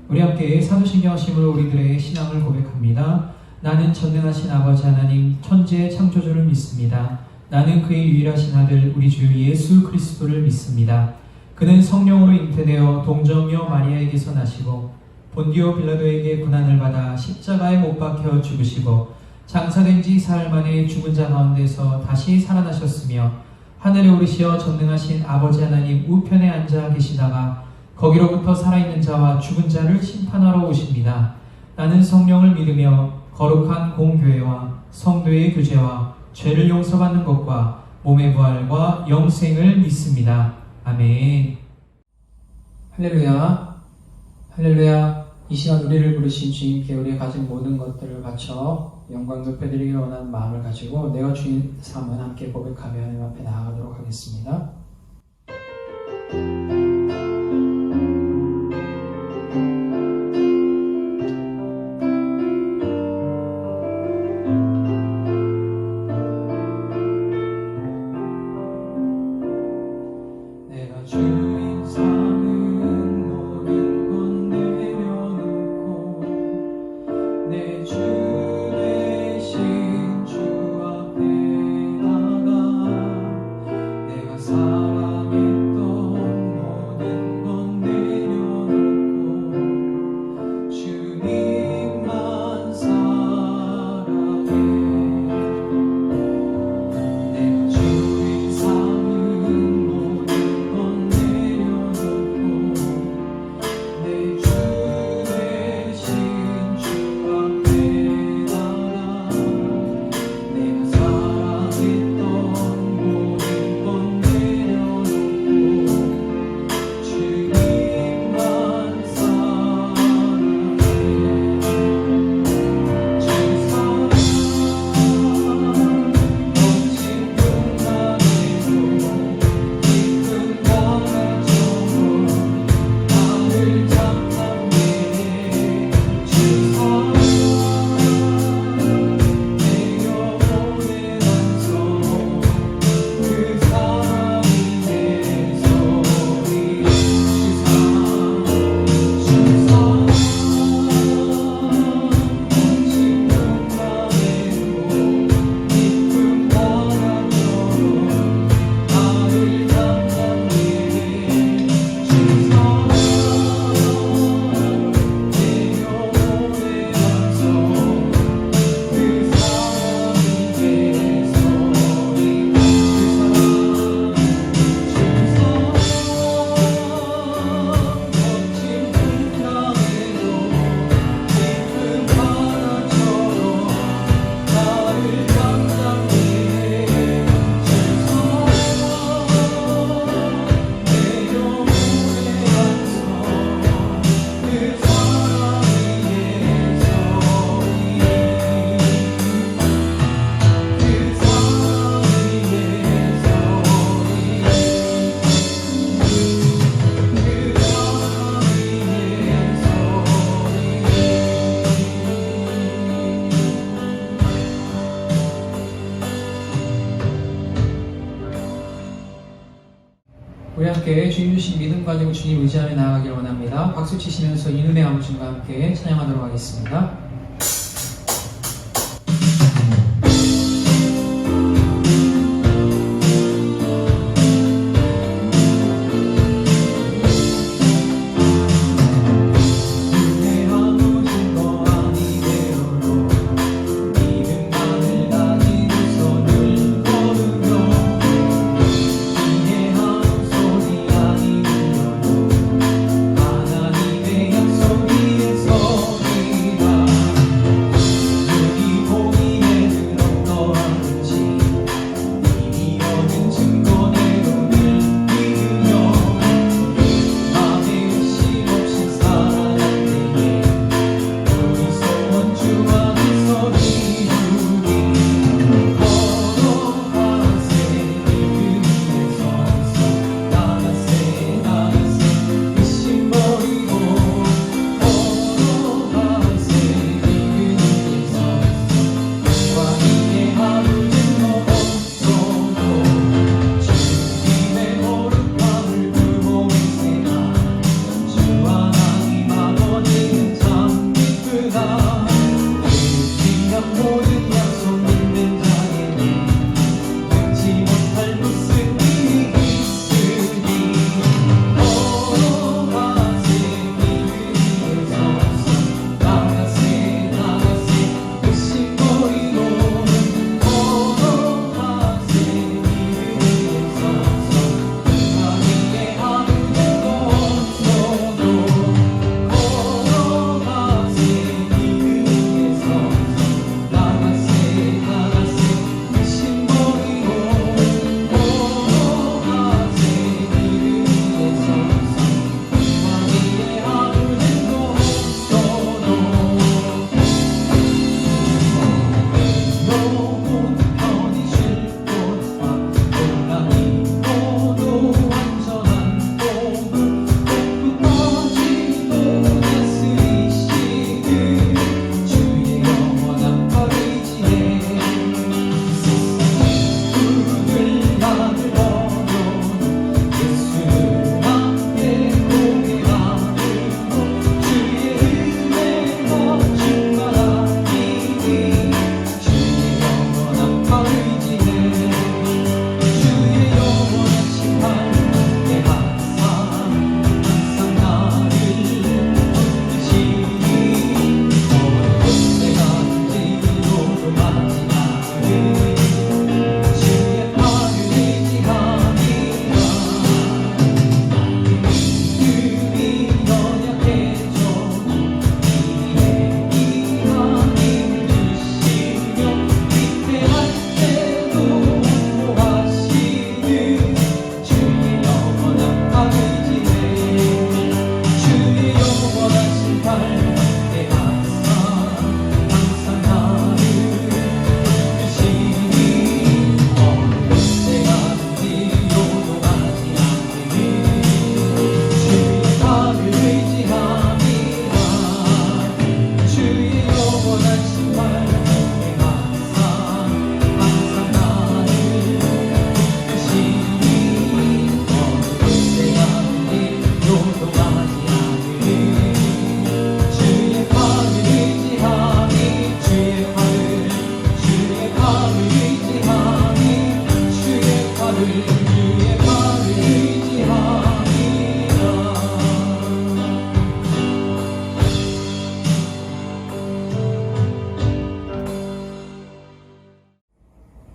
우리 함께 사도신경하심으로 우리들의 신앙을 고백합니다. 나는 전능하신 아버지 하나님 천지의 창조주를 믿습니다. 나는 그의 유일하신 아들 우리 주 예수 그리스도를 믿습니다. 그는 성령으로 잉태되어 동정녀 마리아에게서 나시고 본디오 빌라도에게 고난을 받아 십자가에 못 박혀 죽으시고 장사된 지 사흘 만에 죽은 자 가운데서 다시 살아나셨으며 하늘에 오르시어 전능하신 아버지 하나님 우편에 앉아 계시다가 거기로부터 살아있는 자와 죽은 자를 심판하러 오십니다. 나는 성령을 믿으며 거룩한 공교회와 성도의 교제와 죄를 용서받는 것과 몸의 부활과 영생을 믿습니다. 아멘. 할렐루야, 할렐루야. 이 시간 우리를 부르신 주님께 우리가 가진 모든 것들을 바쳐 영광 높여드리기 원하는 마음을 가지고 내가 주인 삶은 함께 고백하며 하나님 앞에 나아가도록 하겠습니다. 우리 함께 주님 주신 믿음 가지고 주님 의지하며 나아가길 원합니다. 박수 치시면서 이 은혜 아버지와 함께 찬양하도록 하겠습니다. 하나님의 약속 위에서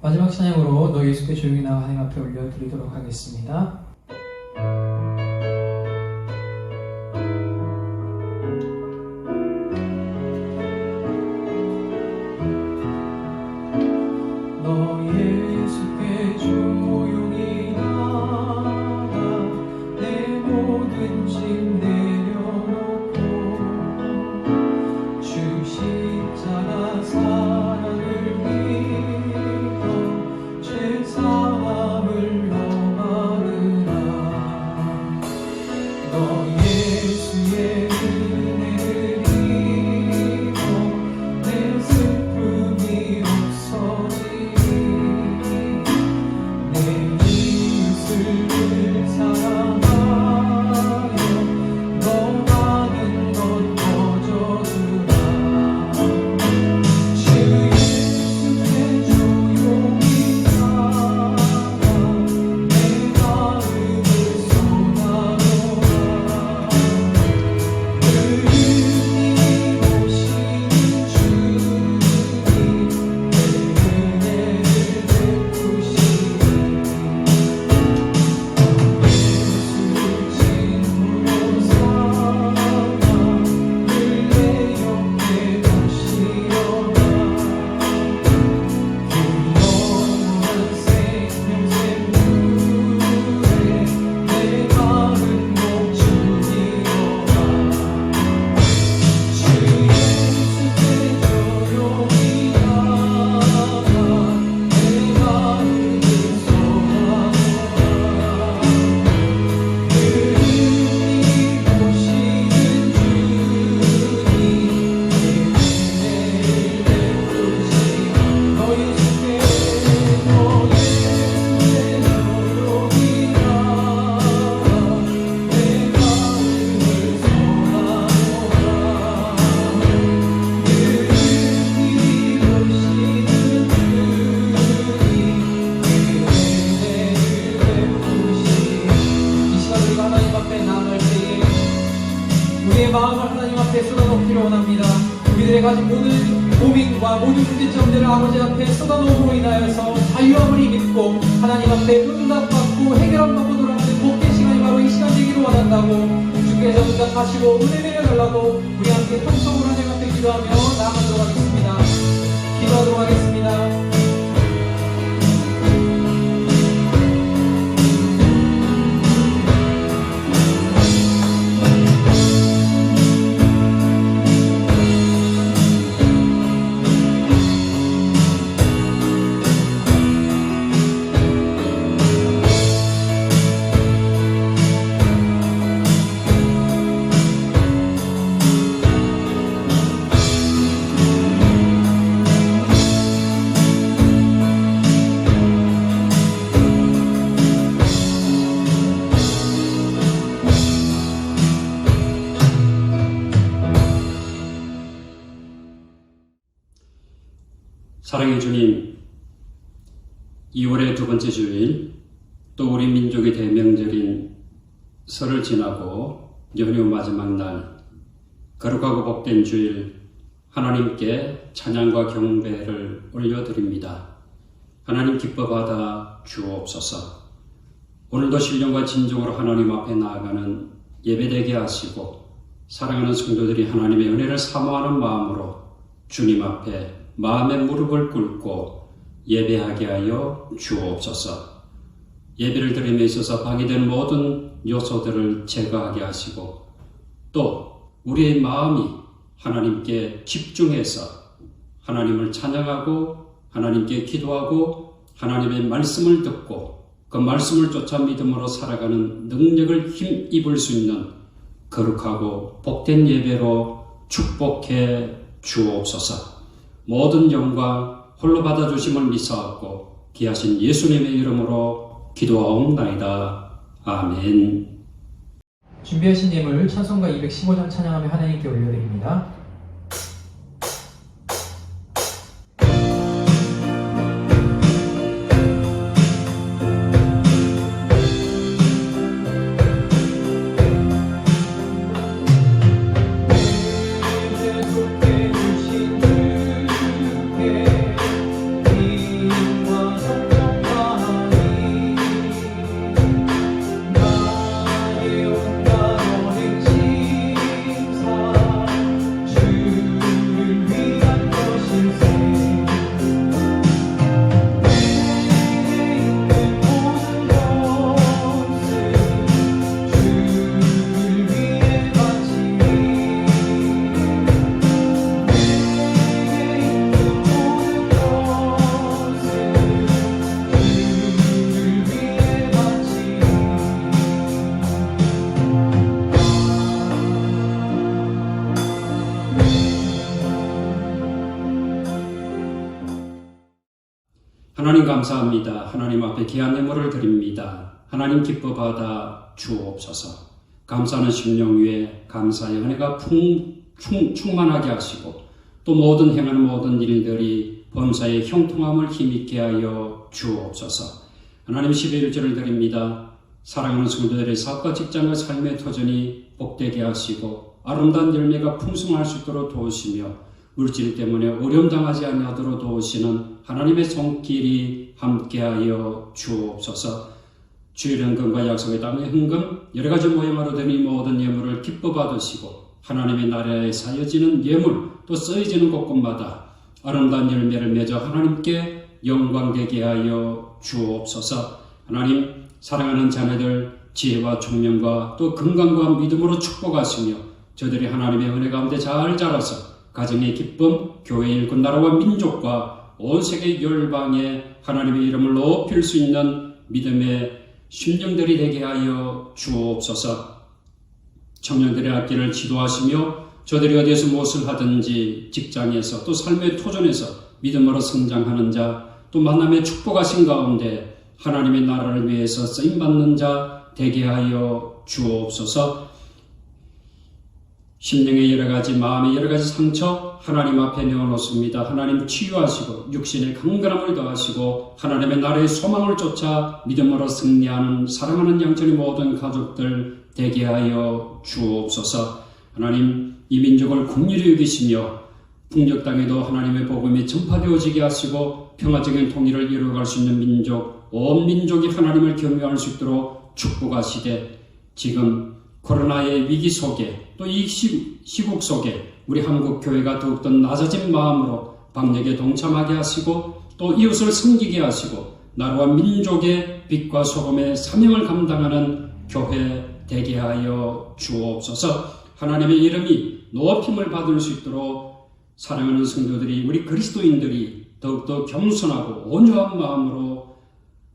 마지막 찬양으로 너 예수께 조용히 나와 하나님 앞에 올려드리도록 하겠습니다. 너 예수께 조용히 나와 내 모든 짐 내려놓고 주 십자가 사랑을 믿어 죄사함을 너마르라. 너 예수의 은혜를 입어 내 슬픔이 없어지리. 내 이웃을 사랑하여 너 많은 것 거저주라. 주 예수께 조용히 나와 내 마음을 쏟아놓아. 그님이 오시는 주님 내 은혜를 베푸시니. 예수를 친구로 삼아 늘 내 옆에 모시어라. 그 영원한 생명샘 물에 내 마음 멈추리로다. 주 예수께 조용히 나와 내 마음을 쏟아놓아. 그님이 오시는 주님 내 은혜를 베푸시니. 너 예수께 조용히 나와 내 마음을 쏟아놓아. 그님이 오시는 이 시간 우리가 하나님 앞에 나아갈 때에 우리의 마음을 하나님 앞에 쏟아놓기를 원합니다. 우리들의 가진 모든 고민과 모든 문제점들을 아버지 앞에 쏟아놓음으로 인하여서 자유함을 믿고 하나님 앞에 응답받고 해결함 받고 돌아가는 복된 시간이 바로 이 시간 되기를 원한다고 주께서 응답하시고 은혜 내려달라고 우리 함께 통성으로 하나님 앞에 기도하며 나아가도록 하겠습니다. 기도하도록 하겠습니다. 사랑의 주님, 2월의 두 번째 주일, 또 우리 민족의 대명절인 설을 지나고 연휴 마지막 날, 거룩하고 복된 주일, 하나님께 찬양과 경배를 올려드립니다. 하나님 기뻐받아 주옵소서. 오늘도 신령과 진정으로 하나님 앞에 나아가는 예배되게 하시고 사랑하는 성도들이 하나님의 은혜를 사모하는 마음으로 주님 앞에 마음의 무릎을 꿇고 예배하게 하여 주옵소서. 예배를 드림에 있어서 방해된 모든 요소들을 제거하게 하시고 또 우리의 마음이 하나님께 집중해서 하나님을 찬양하고 하나님께 기도하고 하나님의 말씀을 듣고 그 말씀을 쫓아 믿음으로 살아가는 능력을 힘입을 수 있는 거룩하고 복된 예배로 축복해 주옵소서. 모든 영광 홀로 받아주심을 믿사옵고 귀하신 예수님의 이름으로 기도하옵나이다. 아멘. 준비하신 예물 찬송가 215장 찬양하며 하나님께 올려드립니다. 주께 주신 주께 힘과 하나님 감사합니다. 하나님 앞에 귀한 예물을 드립니다. 하나님 기뻐 받아 주옵소서. 감사하는 심령 위에 감사의 은혜가 충만하게 하시고 또 모든 행하는 모든 일들이 범사의 형통함을 힘있게 하여 주옵소서. 하나님 11절을 드립니다. 사랑하는 성도들의 사업과 직장과 삶의 터전이 복되게 하시고 아름다운 열매가 풍성할 수 있도록 도우시며 물질 때문에 어려움 당하지 아니하도록 도우시는 하나님의 손길이 함께하여 주옵소서. 주일 헌금과 약속의 땅의 헌금 여러 가지 모양으로 된 이 모든 예물을 기뻐 받으시고 하나님의 나라에 사여지는 예물 또 쓰여지는 곳곳마다 아름다운 열매를 맺어 하나님께 영광되게 하여 주옵소서. 하나님 사랑하는 자녀들 지혜와 총명과 또 건강과 믿음으로 축복하시며 저들이 하나님의 은혜 가운데 잘 자라서 가정의 기쁨, 교회의 일꾼, 나라와 민족과 온 세계 열방에 하나님의 이름을 높일 수 있는 믿음의 심령들이 되게 하여 주옵소서. 청년들의 앞길을 지도하시며 저들이 어디에서 무엇을 하든지 직장에서 또 삶의 토전에서 믿음으로 성장하는 자 또 만남의 축복하신 가운데 하나님의 나라를 위해서 쓰임받는 자 되게 하여 주옵소서. 심령의 여러 가지 마음의 여러 가지 상처 하나님 앞에 내어놓습니다. 하나님 치유하시고 육신의 강건함을 더하시고 하나님의 나라의 소망을 쫓아 믿음으로 승리하는 사랑하는 양천의 모든 가족들 되게 하여 주옵소서. 하나님 이 민족을 긍휼히 여기시며 북녘 땅에도 하나님의 복음이 전파되어지게 하시고 평화적인 통일을 이루어갈 수 있는 민족 온 민족이 하나님을 경외할 수 있도록 축복하시되 지금 코로나의 위기 속에 또 이 시국 속에 우리 한국교회가 더욱더 낮아진 마음으로 방역에 동참하게 하시고 또 이웃을 섬기게 하시고 나라와 민족의 빛과 소금의 사명을 감당하는 교회 되게 하여 주옵소서. 하나님의 이름이 높임을 받을 수 있도록 사랑하는 성도들이 우리 그리스도인들이 더욱더 겸손하고 온유한 마음으로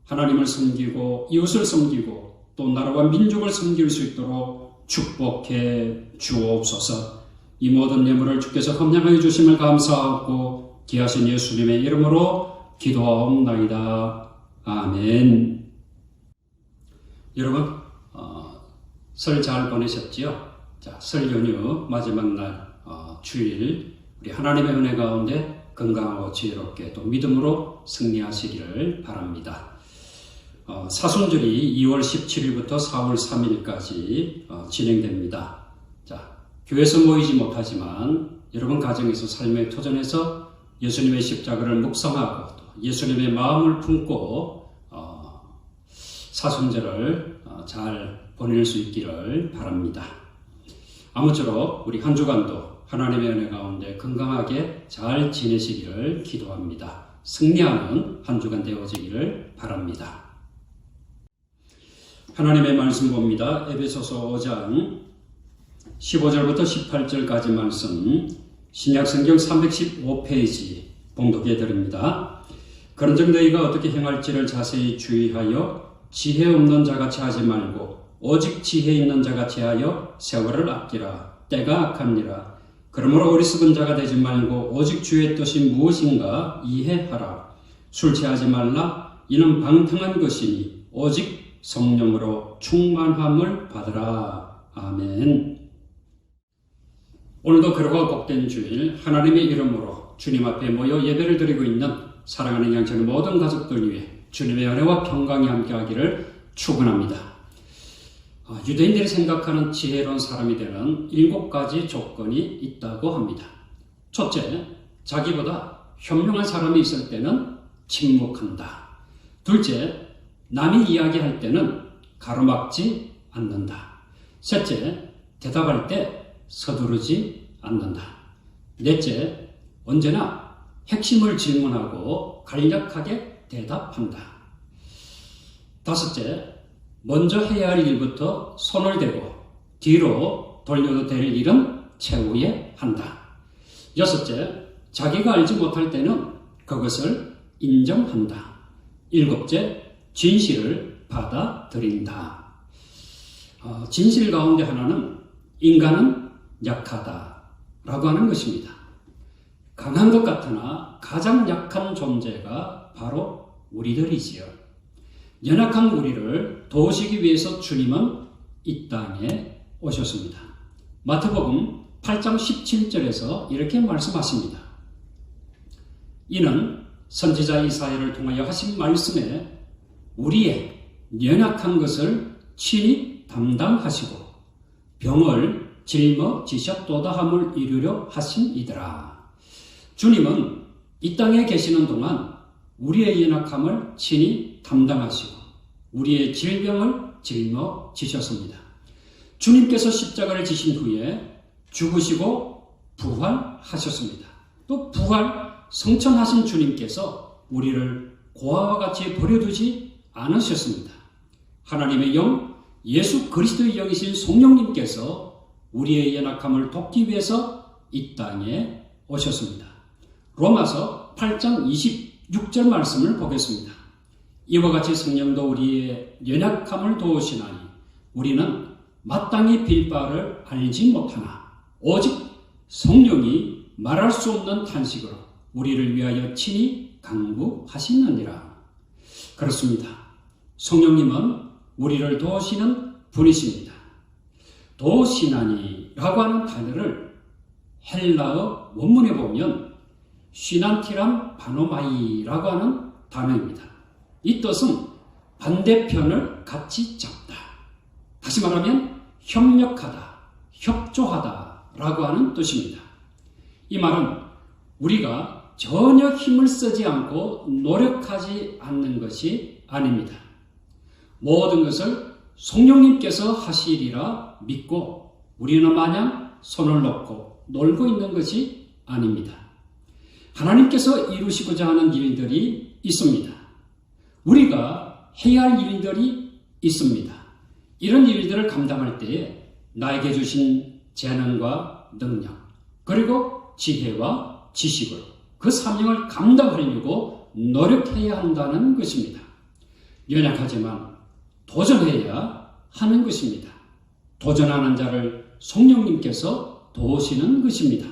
하나님을 섬기고 이웃을 섬기고 또 나라와 민족을 섬길 수 있도록 축복해 주옵소서. 이 모든 예물을 주께서 함량하여 주심을 감사하고 귀하신 예수님의 이름으로 기도하옵나이다. 아멘. 여러분 설 잘 보내셨지요? 자, 설 연휴 마지막 날 주일 우리 하나님의 은혜 가운데 건강하고 지혜롭게 또 믿음으로 승리하시기를 바랍니다. 사순절이 2월 17일부터 4월 3일까지 진행됩니다. 자, 교회에서 모이지 못하지만 여러분 가정에서 삶의 터전에서 예수님의 십자가를 묵상하고 또 예수님의 마음을 품고 사순절을 잘 보낼 수 있기를 바랍니다. 아무쪼록 우리 한 주간도 하나님의 은혜 가운데 건강하게 잘 지내시기를 기도합니다. 승리하는 한 주간 되어지기를 바랍니다. 하나님의 말씀 봅니다. 에베소서 5장 15절부터 18절까지 말씀 신약성경 315페이지 봉독해 드립니다. 그런즉 너희가 어떻게 행할지를 자세히 주의하여 지혜 없는 자같이 하지 말고 오직 지혜 있는 자같이 하여 세월을 아끼라. 때가 악합니다. 그러므로 어리석은 자가 되지 말고 오직 주의 뜻이 무엇인가 이해하라. 술 취하지 말라. 이는 방탕한 것이니 오직 성령으로 충만함을 받으라. 아멘. 오늘도 그러고 복된 주일 하나님의 이름으로 주님 앞에 모여 예배를 드리고 있는 사랑하는 양천의 모든 가족들 위해 주님의 은혜와 평강이 함께하기를 축원합니다. 유대인들이 생각하는 지혜로운 사람이 되는 7가지 조건이 있다고 합니다. 첫째, 자기보다 현명한 사람이 있을 때는 침묵한다. 둘째, 남이 이야기할 때는 가로막지 않는다. 셋째, 대답할 때 서두르지 않는다. 넷째, 언제나 핵심을 질문하고 간략하게 대답한다. 다섯째, 먼저 해야 할 일부터 손을 대고 뒤로 돌려도 될 일은 최후에 한다. 여섯째, 자기가 알지 못할 때는 그것을 인정한다. 일곱째, 진실을 받아들인다. 진실 가운데 하나는 인간은 약하다라고 하는 것입니다. 강한 것 같으나 가장 약한 존재가 바로 우리들이지요. 연약한 우리를 도우시기 위해서 주님은 이 땅에 오셨습니다. 마태복음 8장 17절에서 이렇게 말씀하십니다. 이는 선지자 이사야를 통하여 하신 말씀에 우리의 연약한 것을 친히 담당하시고 병을 짊어지셨도다 함을 이루려 하심이더라. 주님은 이 땅에 계시는 동안 우리의 연약함을 친히 담당하시고 우리의 질병을 짊어지셨습니다. 주님께서 십자가를 지신 후에 죽으시고 부활하셨습니다. 또 부활 성천하신 주님께서 우리를 고아와 같이 버려두지 않으셨습니다. 하나님의 영, 예수 그리스도의 영이신 성령님께서 우리의 연약함을 돕기 위해서 이 땅에 오셨습니다. 로마서 8장 26절 말씀을 보겠습니다. 이와 같이 성령도 우리의 연약함을 도우시나니 우리는 마땅히 빌 바를 알지 못하나 오직 성령이 말할 수 없는 탄식으로 우리를 위하여 친히 간구하시느니라. 그렇습니다. 성령님은 우리를 도우시는 분이십니다. 도우시나니라고 하는 단어를 헬라어 원문에 보면 쉬난티람 바노마이라고 하는 단어입니다. 이 뜻은 반대편을 같이 잡다. 다시 말하면 협력하다, 협조하다라고 하는 뜻입니다. 이 말은 우리가 전혀 힘을 쓰지 않고 노력하지 않는 것이 아닙니다. 모든 것을 성령님께서 하시리라 믿고 우리는 마냥 손을 놓고 놀고 있는 것이 아닙니다. 하나님께서 이루시고자 하는 일들이 있습니다. 우리가 해야 할 일들이 있습니다. 이런 일들을 감당할 때에 나에게 주신 재능과 능력 그리고 지혜와 지식으로 그 사명을 감당하려고 노력해야 한다는 것입니다. 연약하지만 도전해야 하는 것입니다. 도전하는 자를 성령님께서 도우시는 것입니다.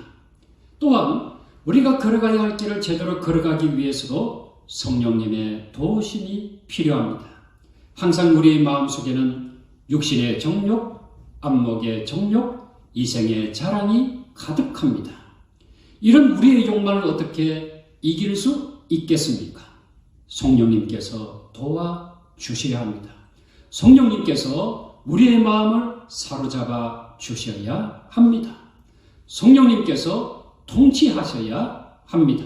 또한 우리가 걸어가야 할 길을 제대로 걸어가기 위해서도 성령님의 도우심이 필요합니다. 항상 우리의 마음속에는 육신의 정욕, 안목의 정욕, 이생의 자랑이 가득합니다. 이런 우리의 욕망을 어떻게 이길 수 있겠습니까? 성령님께서 도와주셔야 합니다. 성령님께서 우리의 마음을 사로잡아 주셔야 합니다. 성령님께서 통치하셔야 합니다.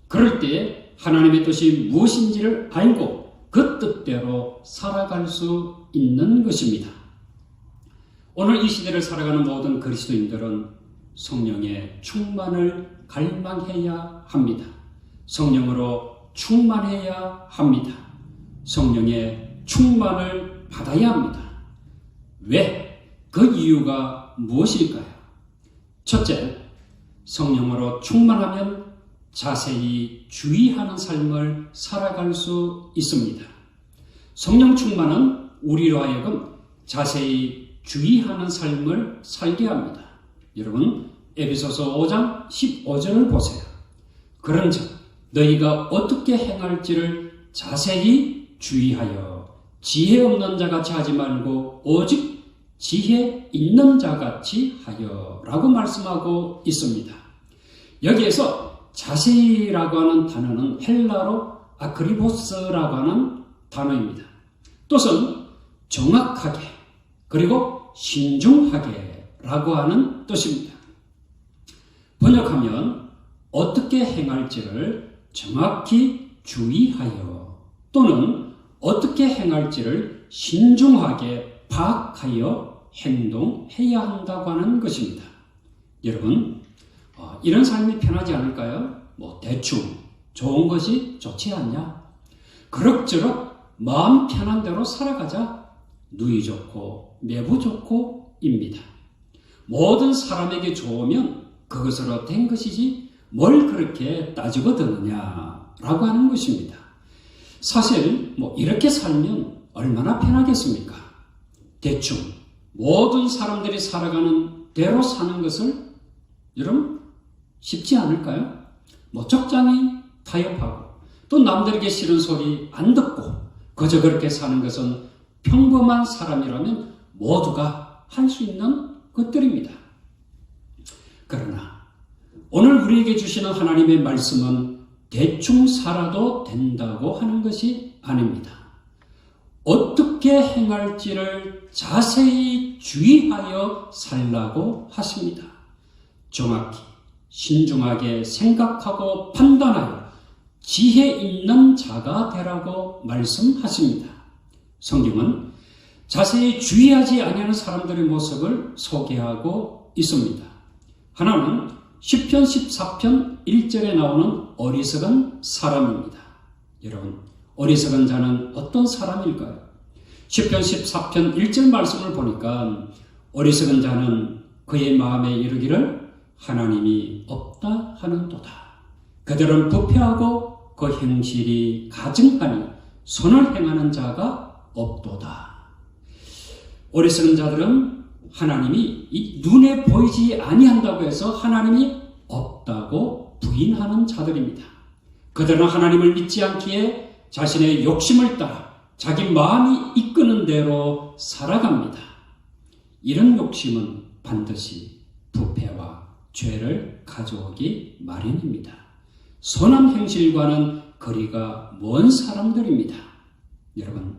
그럴 때 하나님의 뜻이 무엇인지를 알고 그 뜻대로 살아갈 수 있는 것입니다. 오늘 이 시대를 살아가는 모든 그리스도인들은 성령의 충만을 갈망해야 합니다. 성령으로 충만해야 합니다. 성령의 충만을 받아야 합니다. 왜? 그 이유가 무엇일까요? 첫째, 성령으로 충만하면 자세히 주의하는 삶을 살아갈 수 있습니다. 성령 충만은 우리로 하여금 자세히 주의하는 삶을 살게 합니다. 여러분, 에베소서 5장 15절을 보세요. 그런즉 너희가 어떻게 행할지를 자세히 주의하여 지혜 없는 자같이 하지 말고 오직 지혜 있는 자같이 하여 라고 말씀하고 있습니다. 여기에서 자세히라고 하는 단어는 헬라로 아크리보스라고 하는 단어입니다. 뜻은 정확하게 그리고 신중하게 라고 하는 뜻입니다. 번역하면 어떻게 행할지를 정확히 주의하여 또는 어떻게 행할지를 신중하게 파악하여 행동해야 한다고 하는 것입니다. 여러분, 이런 삶이 편하지 않을까요? 대충 좋은 것이 좋지 않냐? 그럭저럭 마음 편한 대로 살아가자. 누이 좋고 매부 좋고 입니다. 모든 사람에게 좋으면 그것으로 된 것이지 뭘 그렇게 따지고 드느냐라고 하는 것입니다. 사실 이렇게 살면 얼마나 편하겠습니까? 대충 모든 사람들이 살아가는 대로 사는 것을 여러분 쉽지 않을까요? 적잖이 타협하고 또 남들에게 싫은 소리 안 듣고 그저 그렇게 사는 것은 평범한 사람이라면 모두가 할 수 있는 것들입니다. 그러나 오늘 우리에게 주시는 하나님의 말씀은 대충 살아도 된다고 하는 것이 아닙니다. 어떻게 행할지를 자세히 주의하여 살라고 하십니다. 정확히 신중하게 생각하고 판단하여 지혜 있는 자가 되라고 말씀하십니다. 성경은 자세히 주의하지 아니하는 사람들의 모습을 소개하고 있습니다. 하나는 시편 14편 1절에 나오는 어리석은 사람입니다. 여러분, 어리석은 자는 어떤 사람일까요? 시편 14편 1절 말씀을 보니까 어리석은 자는 그의 마음에 이르기를 하나님이 없다 하는도다. 그들은 부패하고 그 행실이 가증하니 선을 행하는 자가 없도다. 어리석은 자들은 하나님이 이 눈에 보이지 아니한다고 해서 하나님이 없다고 부인하는 자들입니다. 그들은 하나님을 믿지 않기에 자신의 욕심을 따라 자기 마음이 이끄는 대로 살아갑니다. 이런 욕심은 반드시 부패와 죄를 가져오기 마련입니다. 선한 행실과는 거리가 먼 사람들입니다. 여러분,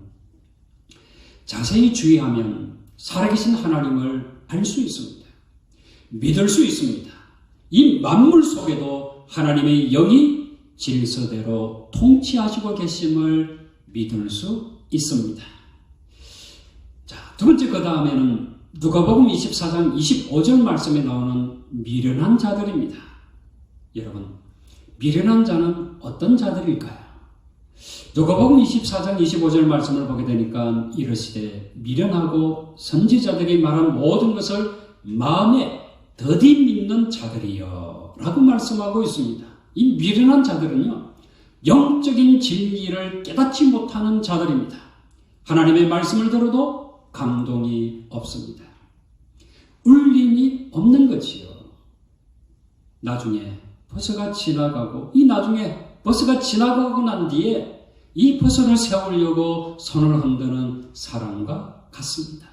자세히 주의하면 살아계신 하나님을 알 수 있습니다. 믿을 수 있습니다. 이 만물 속에도 하나님의 영이 질서대로 통치하시고 계심을 믿을 수 있습니다. 자, 두 번째 그 다음에는 누가복음 24장 25절 말씀에 나오는 미련한 자들입니다. 여러분, 미련한 자는 어떤 자들일까요? 누가복음 24장 25절 말씀을 보게 되니까 이르시되 미련하고 선지자들이 말한 모든 것을 마음에 더디 믿는 자들이여 라고 말씀하고 있습니다. 이 미련한 자들은요, 영적인 진리를 깨닫지 못하는 자들입니다. 하나님의 말씀을 들어도 감동이 없습니다. 울림이 없는 거지요. 나중에 버스가 지나가고 버스가 지나가고 난 뒤에 이 버스를 세우려고 손을 흔드는 사람과 같습니다.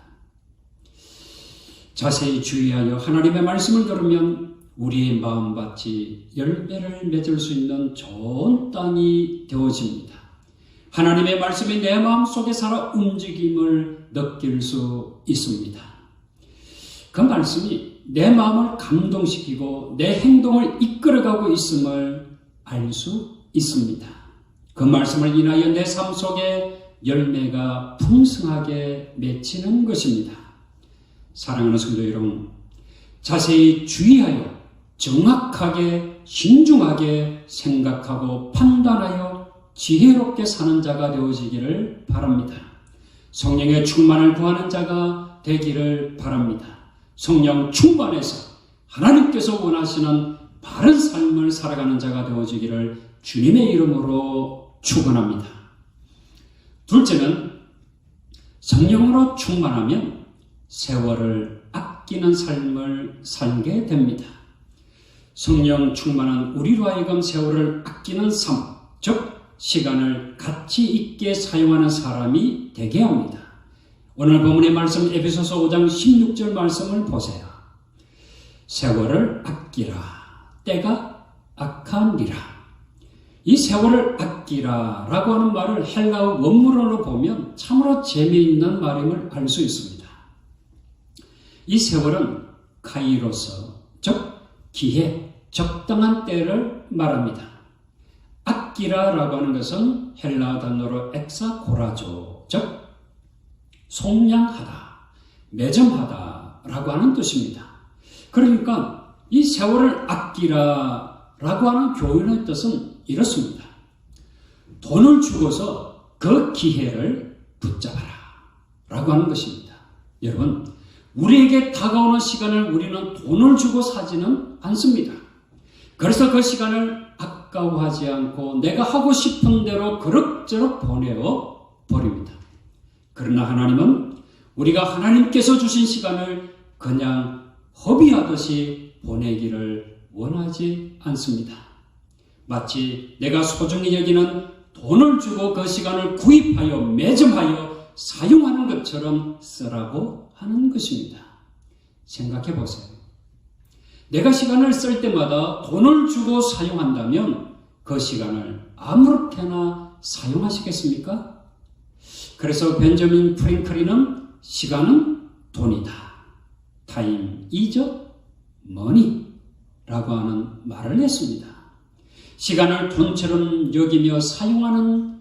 자세히 주의하여 하나님의 말씀을 들으면 우리의 마음밭이 열매를 맺을 수 있는 좋은 땅이 되어집니다. 하나님의 말씀이 내 마음속에 살아 움직임을 느낄 수 있습니다. 그 말씀이 내 마음을 감동시키고 내 행동을 이끌어가고 있음을 알 수 있습니다. 그 말씀을 인하여 내 삶 속에 열매가 풍성하게 맺히는 것입니다. 사랑하는 성도 여러분, 자세히 주의하여 정확하게 신중하게 생각하고 판단하여 지혜롭게 사는 자가 되어지기를 바랍니다. 성령의 충만을 구하는 자가 되기를 바랍니다. 성령 충만해서 하나님께서 원하시는 바른 삶을 살아가는 자가 되어지기를 주님의 이름으로 축원합니다. 둘째는 성령으로 충만하면 세월을 아끼는 삶을 살게 됩니다. 성령 충만한 우리로 하여금 세월을 아끼는 삶, 즉 시간을 가치 있게 사용하는 사람이 되게 합니다. 오늘 본문의 말씀 에베소서 5장 16절 말씀을 보세요. 세월을 아끼라, 때가 악하니라. 이 세월을 아끼라 라고 하는 말을 헬라어 원문으로 보면 참으로 재미있는 말임을 알 수 있습니다. 이 세월은 카이로스, 즉 기회, 적당한 때를 말합니다. 아끼라라고 하는 것은 헬라어 단어로 엑사고라조, 즉 속량하다, 매점하다라고 하는 뜻입니다. 그러니까 이 세월을 아끼라라고 하는 교훈의 뜻은 이렇습니다. 돈을 주고서 그 기회를 붙잡아라 라고 하는 것입니다. 여러분, 우리에게 다가오는 시간을 우리는 돈을 주고 사지는 않습니다. 그래서 그 시간을 아까워하지 않고 내가 하고 싶은 대로 그럭저럭 보내어 버립니다. 그러나 하나님은 우리가 하나님께서 주신 시간을 그냥 허비하듯이 보내기를 원하지 않습니다. 마치 내가 소중히 여기는 돈을 주고 그 시간을 구입하여 매점하여 사용하는 것처럼 쓰라고 하는 것입니다. 생각해 보세요. 내가 시간을 쓸 때마다 돈을 주고 사용한다면 그 시간을 아무렇게나 사용하시겠습니까? 그래서 벤저민 프랭클린은 시간은 돈이다. Time is money 라고 하는 말을 했습니다. 시간을 돈처럼 여기며 사용하는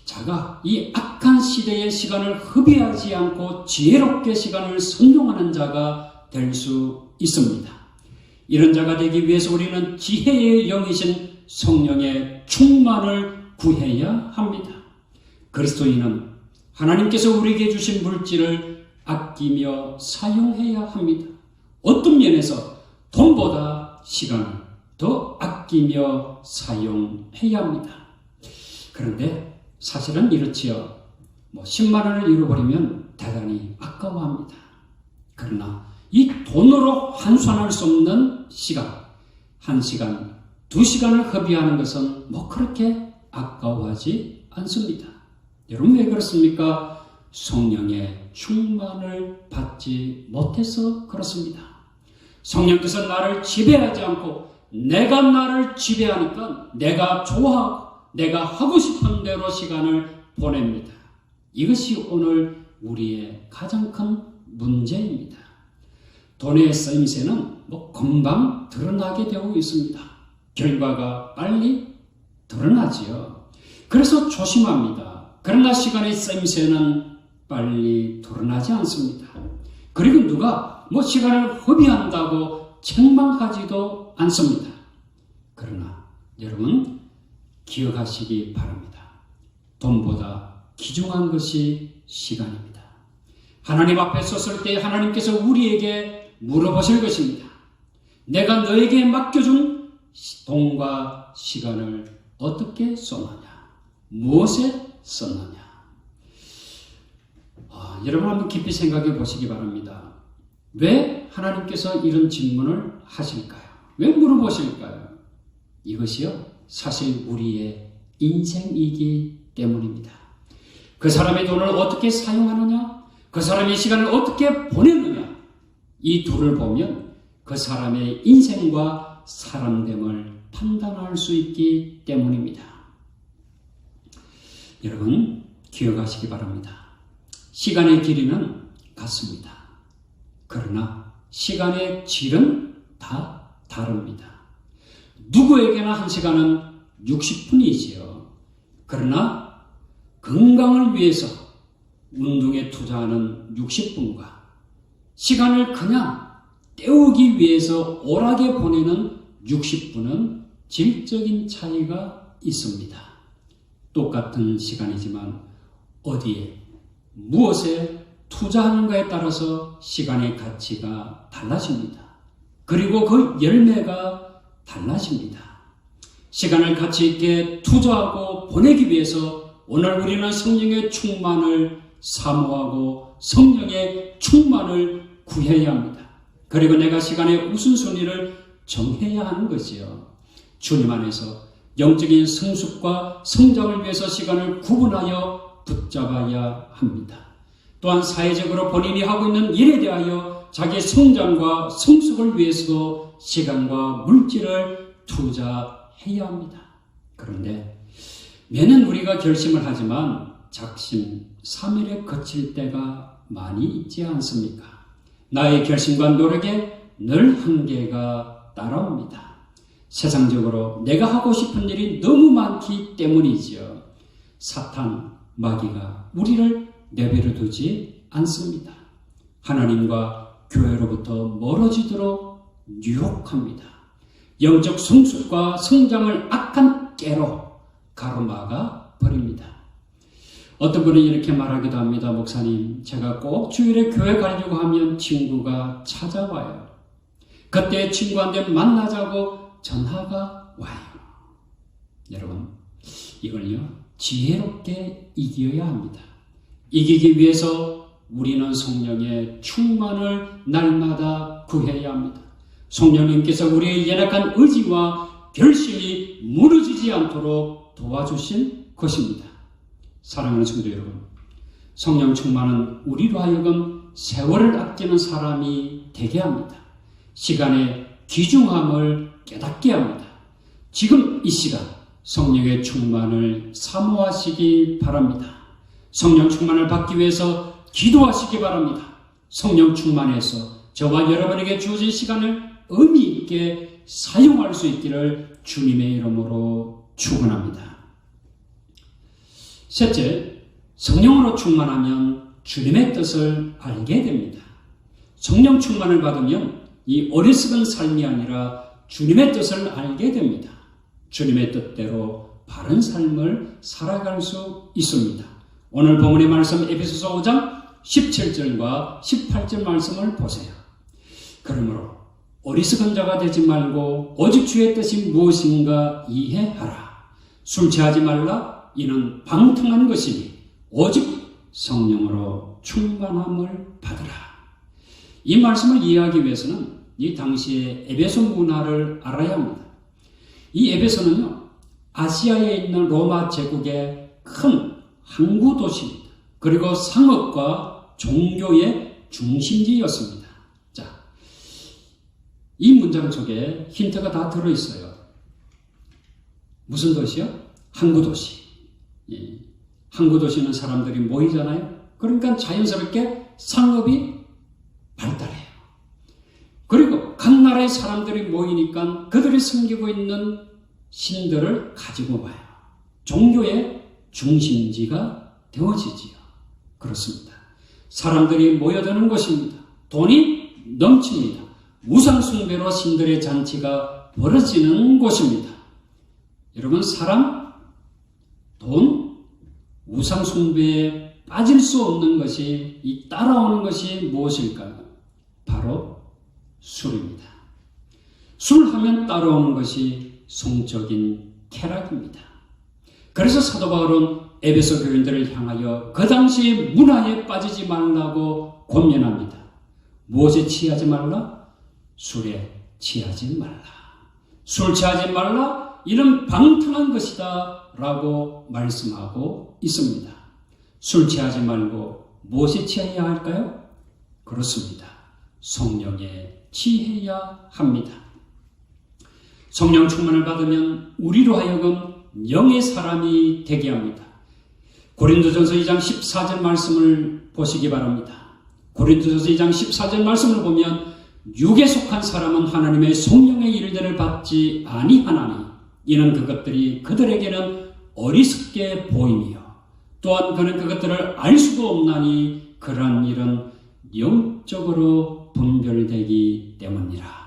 자가 이 악한 시대의 시간을 허비하지 않고 지혜롭게 시간을 선용하는 자가 될 수 있습니다. 이런 자가 되기 위해서 우리는 지혜의 영이신 성령의 충만을 구해야 합니다. 그리스도인은 하나님께서 우리에게 주신 물질을 아끼며 사용해야 합니다. 어떤 면에서 돈보다 시간을 더 아끼며 사용해야 합니다. 그런데 사실은 이렇지요. 10만 원을 잃어버리면 대단히 아까워합니다. 그러나 이 돈으로 환산할 수 없는 시간, 1시간, 2시간을 허비하는 것은 그렇게 아까워하지 않습니다. 여러분 왜 그렇습니까? 성령의 충만을 받지 못해서 그렇습니다. 성령께서 나를 지배하지 않고 내가 나를 지배하니까 내가 좋아하고 내가 하고 싶은 대로 시간을 보냅니다. 이것이 오늘 우리의 가장 큰 문제입니다. 돈의 쓰임새는 금방 드러나게 되고 있습니다. 결과가 빨리 드러나지요. 그래서 조심합니다. 그러나 시간의 쓰임새는 빨리 드러나지 않습니다. 그리고 누가 시간을 허비한다고 책망하지도 않습니다. 그러나 여러분 기억하시기 바랍니다. 돈보다 귀중한 것이 시간입니다. 하나님 앞에 섰을 때 하나님께서 우리에게 물어보실 것입니다. 내가 너에게 맡겨준 돈과 시간을 어떻게 썼느냐? 무엇에 썼느냐? 여러분 한번 깊이 생각해 보시기 바랍니다. 왜 하나님께서 이런 질문을 하실까요? 왜 물어보실까요? 이것이요, 사실 우리의 인생이기 때문입니다. 그 사람의 돈을 어떻게 사용하느냐? 그 사람의 시간을 어떻게 보내느냐? 이 둘을 보면 그 사람의 인생과 사람됨을 판단할 수 있기 때문입니다. 여러분 기억하시기 바랍니다. 시간의 길이는 같습니다. 그러나 시간의 질은 다 다릅니다. 누구에게나 1시간은 60분이지요. 그러나 건강을 위해서 운동에 투자하는 60분과 시간을 그냥 때우기 위해서 오락에 보내는 60분은 질적인 차이가 있습니다. 똑같은 시간이지만 어디에 무엇에 투자하는가에 따라서 시간의 가치가 달라집니다. 그리고 그 열매가 달라집니다. 시간을 가치 있게 투자하고 보내기 위해서 오늘 우리는 성령의 충만을 사모하고 성령의 충만을 구해야 합니다. 그리고 내가 시간의 우선순위를 정해야 하는 것이요. 주님 안에서 영적인 성숙과 성장을 위해서 시간을 구분하여 붙잡아야 합니다. 또한 사회적으로 본인이 하고 있는 일에 대하여 자기 성장과 성숙을 위해서도 시간과 물질을 투자해야 합니다. 그런데 매년 우리가 결심을 하지만 작심삼일에 그칠 때가 많이 있지 않습니까? 나의 결심과 노력에 늘 한계가 따라옵니다. 세상적으로 내가 하고 싶은 일이 너무 많기 때문이지요. 사탄, 마귀가 우리를 내버려 두지 않습니다. 하나님과 교회로부터 멀어지도록 유혹합니다. 영적 성숙과 성장을 악한 깨로 가로막아 버립니다. 어떤 분은 이렇게 말하기도 합니다. 목사님, 제가 꼭 주일에 교회 가려고 하면 친구가 찾아와요. 그때 친구한테 만나자고 전화가 와요. 여러분, 이걸요, 지혜롭게 이겨야 합니다. 이기기 위해서 우리는 성령의 충만을 날마다 구해야 합니다. 성령님께서 우리의 연약한 의지와 결심이 무너지지 않도록 도와주신 것입니다. 사랑하는 성도 여러분, 성령 충만은 우리로 하여금 세월을 아끼는 사람이 되게 합니다. 시간의 귀중함을 깨닫게 합니다. 지금 이 시간 성령의 충만을 사모하시기 바랍니다. 성령 충만을 받기 위해서 기도하시기 바랍니다. 성령 충만해서 저와 여러분에게 주어진 시간을 의미 있게 사용할 수 있기를 주님의 이름으로 축원합니다. 셋째, 성령으로 충만하면 주님의 뜻을 알게 됩니다. 성령 충만을 받으면 이 어리석은 삶이 아니라 주님의 뜻을 알게 됩니다. 주님의 뜻대로 바른 삶을 살아갈 수 있습니다. 오늘 본문의 말씀 에베소서 5장 17절과 18절 말씀을 보세요. 그러므로 어리석은 자가 되지 말고 오직 주의 뜻이 무엇인가 이해하라. 술 취하지 말라. 이는 방탕한 것이니 오직 성령으로 충만함을 받으라. 이 말씀을 이해하기 위해서는 이 당시의 에베소 문화를 알아야 합니다. 이 에베소는요, 아시아에 있는 로마 제국의 큰 항구 도시입니다. 그리고 상업과 종교의 중심지였습니다. 자, 이 문장 속에 힌트가 다 들어있어요. 무슨 도시요? 항구 도시. 예. 항구 도시는 사람들이 모이잖아요. 그러니까 자연스럽게 상업이 발달해요. 그리고 각 나라의 사람들이 모이니까 그들이 섬기고 있는 신들을 가지고 와요. 종교의 중심지가 되어지지요. 그렇습니다. 사람들이 모여드는 곳입니다. 돈이 넘칩니다. 우상숭배로 신들의 잔치가 벌어지는 곳입니다. 여러분, 사람, 돈, 우상숭배에 빠질 수 없는 것이, 이 따라오는 것이 무엇일까요? 바로 술입니다. 술하면 따라오는 것이 성적인 쾌락입니다. 그래서 사도 바울은 에베소 교인들을 향하여 그 당시의 문화에 빠지지 말라고 권면합니다. 무엇에 취하지 말라? 술에 취하지 말라. 술 취하지 말라? 이는 방탕한 것이다 라고 말씀하고 있습니다. 술 취하지 말고 무엇에 취해야 할까요? 그렇습니다. 성령에 취해야 합니다. 성령 충만을 받으면 우리로 하여금 영의 사람이 되게 합니다. 고린도전서 2장 14절 말씀을 보시기 바랍니다. 고린도전서 2장 14절 말씀을 보면 육에 속한 사람은 하나님의 성령의 일들을 받지 아니하나니 이는 그것들이 그들에게는 어리석게 보이며 또한 그는 그것들을 알 수도 없나니 그러한 일은 영적으로 분별되기 때문이라.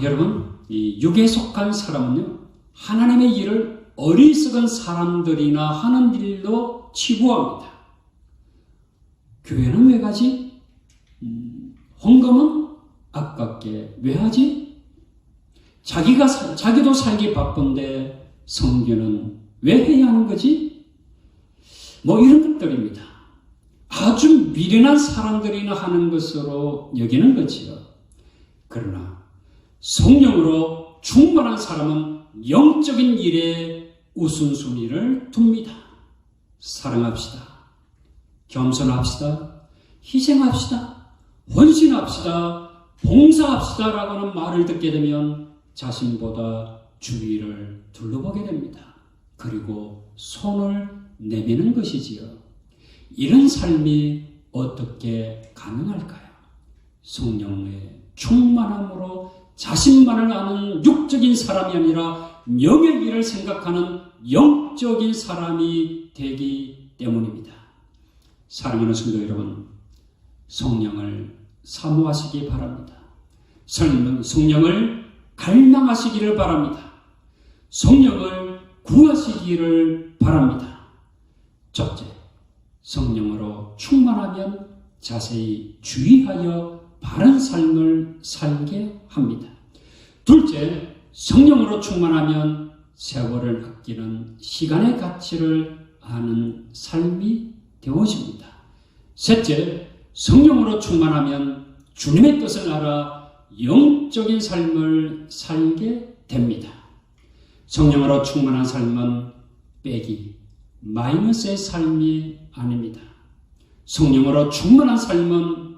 여러분, 이 육에 속한 사람은요, 하나님의 일을 어리석은 사람들이나 하는 일로 치부합니다. 교회는 왜 가지? 헌금은 아깝게 왜 하지? 자기도 살기 바쁜데 성교는 왜 해야 하는 거지? 뭐 이런 것들입니다. 아주 미련한 사람들이나 하는 것으로 여기는 거지요. 그러나 성령으로 충만한 사람은 영적인 일에 우선순위를 둡니다. 사랑합시다. 겸손합시다. 희생합시다. 헌신합시다. 봉사합시다 라고는 말을 듣게 되면 자신보다 주위를 둘러보게 됩니다. 그리고 손을 내미는 것이지요. 이런 삶이 어떻게 가능할까요? 성령의 충만함으로 자신만을 아는 육적인 사람이 아니라 영의 일을 생각하는 영적인 사람이 되기 때문입니다. 사랑하는 성도 여러분, 성령을 사모하시기 바랍니다. 성령을 갈망하시기를 바랍니다. 성령을 구하시기를 바랍니다. 첫째, 성령으로 충만하면 자세히 주의하여 바른 삶을 살게 합니다. 둘째, 성령으로 충만하면 세월을 아끼는 시간의 가치를 아는 삶이 되어집니다. 셋째, 성령으로 충만하면 주님의 뜻을 알아 영적인 삶을 살게 됩니다. 성령으로 충만한 삶은 빼기, 마이너스의 삶이 아닙니다. 성령으로 충만한 삶은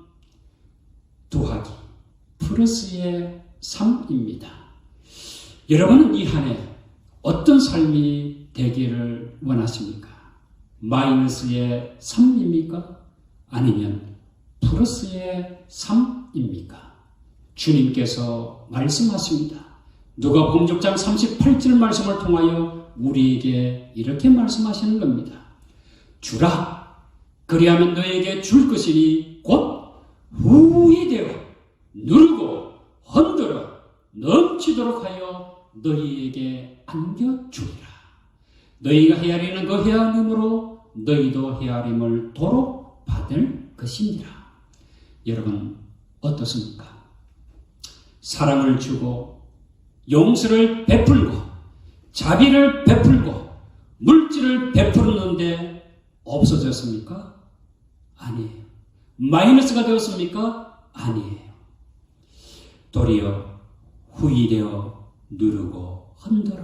더하기, 플러스의 삶입니다. 여러분은 이 한 해 어떤 삶이 되기를 원하십니까? 마이너스의 삶입니까? 아니면 플러스의 삶입니까? 주님께서 말씀하십니다. 누가복음 6장 38절 말씀을 통하여 우리에게 이렇게 말씀하시는 겁니다. 주라, 그리하면 너에게 줄 것이니 곧 후히 되어 누르고 흔들어 넘치도록 하여 너희에게 안겨주리라. 너희가 헤아리는 그 헤아림으로 너희도 헤아림을 도로 받을 것이니라. 여러분 어떻습니까? 사랑을 주고 용서를 베풀고 자비를 베풀고 물질을 베풀었는데 없어졌습니까? 아니에요. 마이너스가 되었습니까? 아니에요. 도리어 후히되어 누르고 흔들어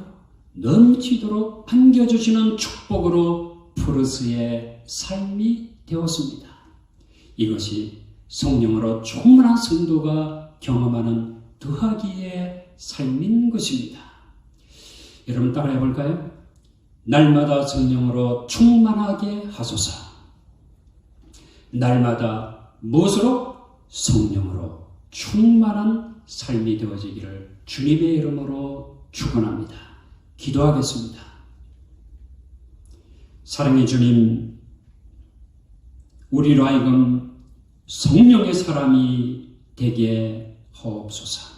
넘치도록 안겨주시는 축복으로 플러스의 삶이 되었습니다. 이것이 성령으로 충만한 성도가 경험하는 더하기의 삶인 것입니다. 여러분 따라해 볼까요? 날마다 성령으로 충만하게 하소서. 날마다 무엇으로? 성령으로 충만한 삶이 되어지기를 주님의 이름으로 축원합니다. 기도하겠습니다. 사랑의 주님, 우리로 하여금 성령의 사람이 되게 하옵소서.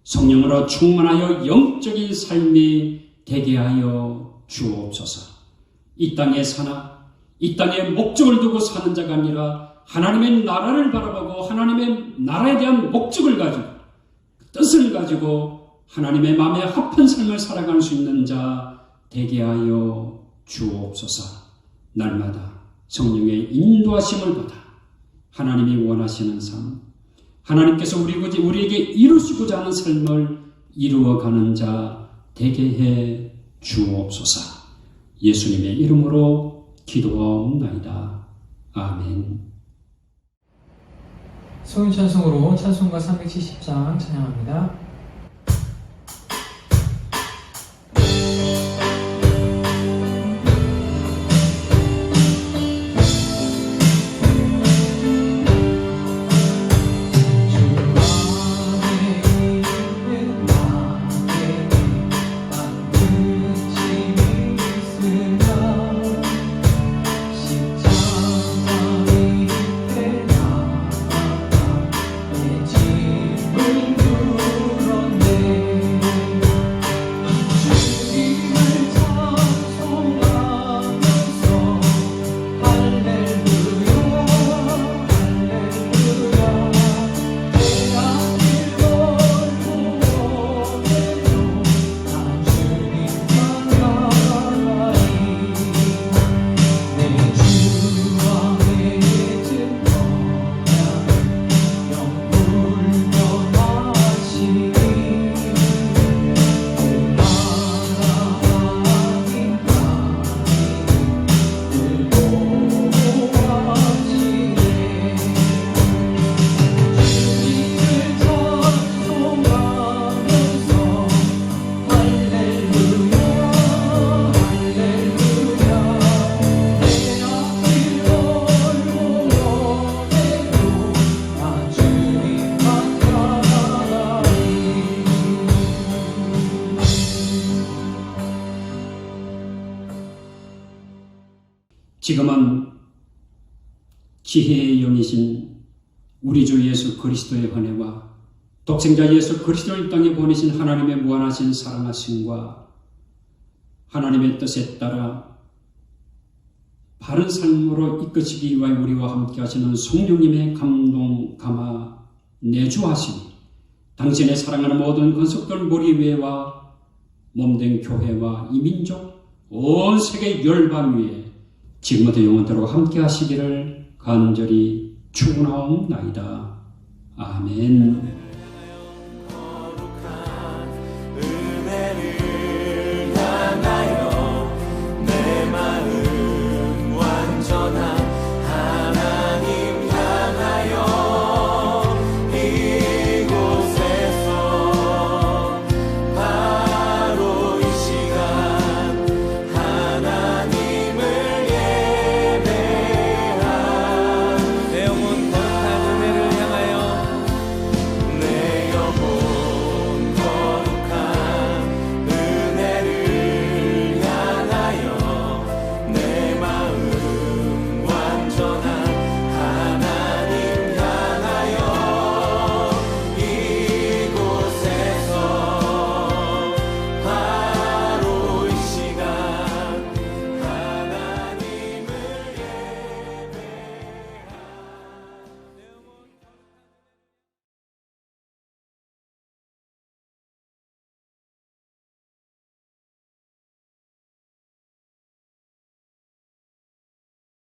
성령으로 충만하여 영적인 삶이 되게 하여 주옵소서. 이 땅에 사나 이 땅에 목적을 두고 사는 자가 아니라 하나님의 나라를 바라보고 하나님의 나라에 대한 목적을 가지고 뜻을 가지고 하나님의 마음에 합한 삶을 살아갈 수 있는 자 되게 하여 주옵소서. 날마다 성령의 인도하심을 받아 하나님이 원하시는 삶, 하나님께서 우리에게 이루시고자 하는 삶을 이루어가는 자 되게 해 주옵소서. 예수님의 이름으로 기도하옵나이다. 아멘. 소윤 찬송으로 찬송가 370장 찬양합니다. 지금은 지혜의 영이신 우리 주 예수 그리스도의 은혜와 독생자 예수 그리스도를 이 땅에 보내신 하나님의 무한하신 사랑하심과 하나님의 뜻에 따라 바른 삶으로 이끄시기 위하여 우리와 함께 하시는 성령님의 감동, 감화, 내주하심이 당신의 사랑하는 모든 건속들 머리 위에와 몸된 교회와 이 민족, 온 세계 열방 위에 지금부터 영원토록 함께 하시기를 간절히 축원하옵나이다. 아멘.